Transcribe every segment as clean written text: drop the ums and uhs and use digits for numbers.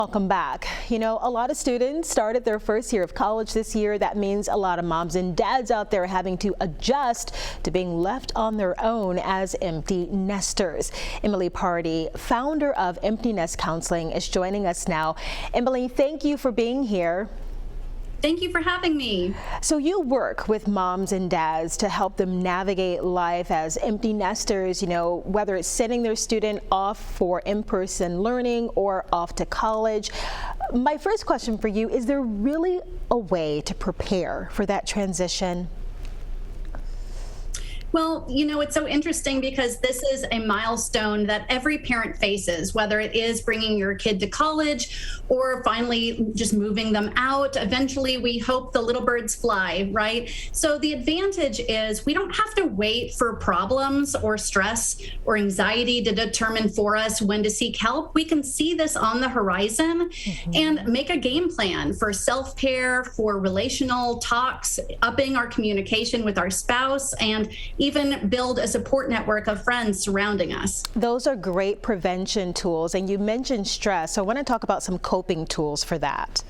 Welcome back. You know, a lot of students started their first year of college this year. That means a lot of moms and dads out there having to adjust to being left on their own as empty nesters. Emily Party, founder of Empty Nest Counseling, is joining us now. Emily, thank you for being here. Thank you for having me. So you work with moms and dads to help them navigate life as empty nesters, you know, whether it's sending their student off for in-person learning or off to college. My first question for you, is there really a way to prepare for that transition? Well, you know, it's so interesting because this is a milestone that every parent faces, whether it is bringing your kid to college or finally just moving them out. Eventually, we hope the little birds fly, right? So the advantage is we don't have to wait for problems or stress or anxiety to determine for us when to seek help. We can see this on the horizon and make a game plan for self-care, for relational talks, upping our communication with our spouse, and even build a support network of friends surrounding us. Those are great prevention tools, and you mentioned stress, so I want to talk about some coping tools for that.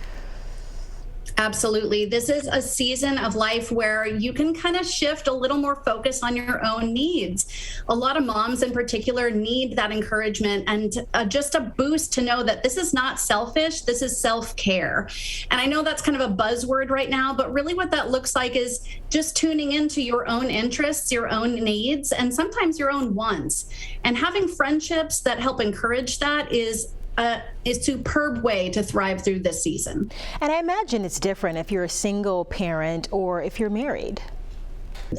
Absolutely. This is a season of life where you can kind of shift a little more focus on your own needs. A lot of moms in particular need that encouragement and just a boost to know that this is not selfish, this is self-care. And I know that's kind of a buzzword right now, but really what that looks like is just tuning into your own interests, your own needs, and sometimes your own wants. And having friendships that help encourage that is a superb way to thrive through this season. And I imagine it's different if you're a single parent or if you're married.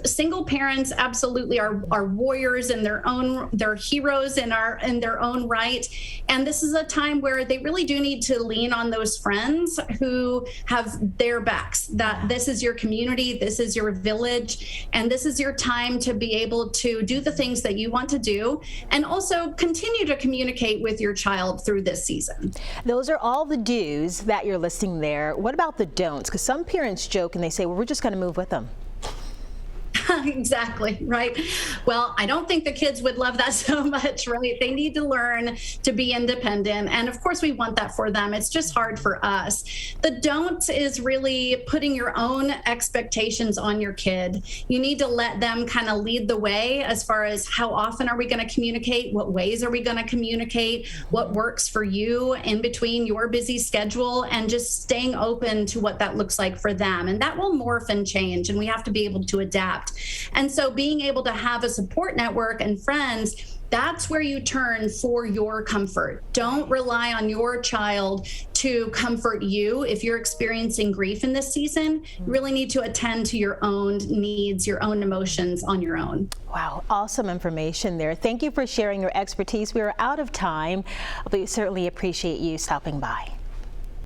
Single parents absolutely are warriors in their own, they're heroes in their own right. And this is a time where they really do need to lean on those friends who have their backs, that this is your community, this is your village, and this is your time to be able to do the things that you want to do and also continue to communicate with your child through this season. Those are all the do's that you're listing there. What about the don'ts? Because some parents joke and they say, well, we're just going to move with them. Exactly, right. Well, I don't think the kids would love that so much, right? They need to learn to be independent. And of course, we want that for them. It's just hard for us. The don't is really putting your own expectations on your kid. You need to let them kind of lead the way as far as how often are we going to communicate? What ways are we going to communicate? What works for you in between your busy schedule, and just staying open to what that looks like for them. And that will morph and change, and we have to be able to adapt. And so being able to have a support network and friends, that's where you turn for your comfort. Don't rely on your child to comfort you. If you're experiencing grief in this season, you really need to attend to your own needs, your own emotions on your own. Wow, awesome information there. Thank you for sharing your expertise. We are out of time, but we certainly appreciate you stopping by.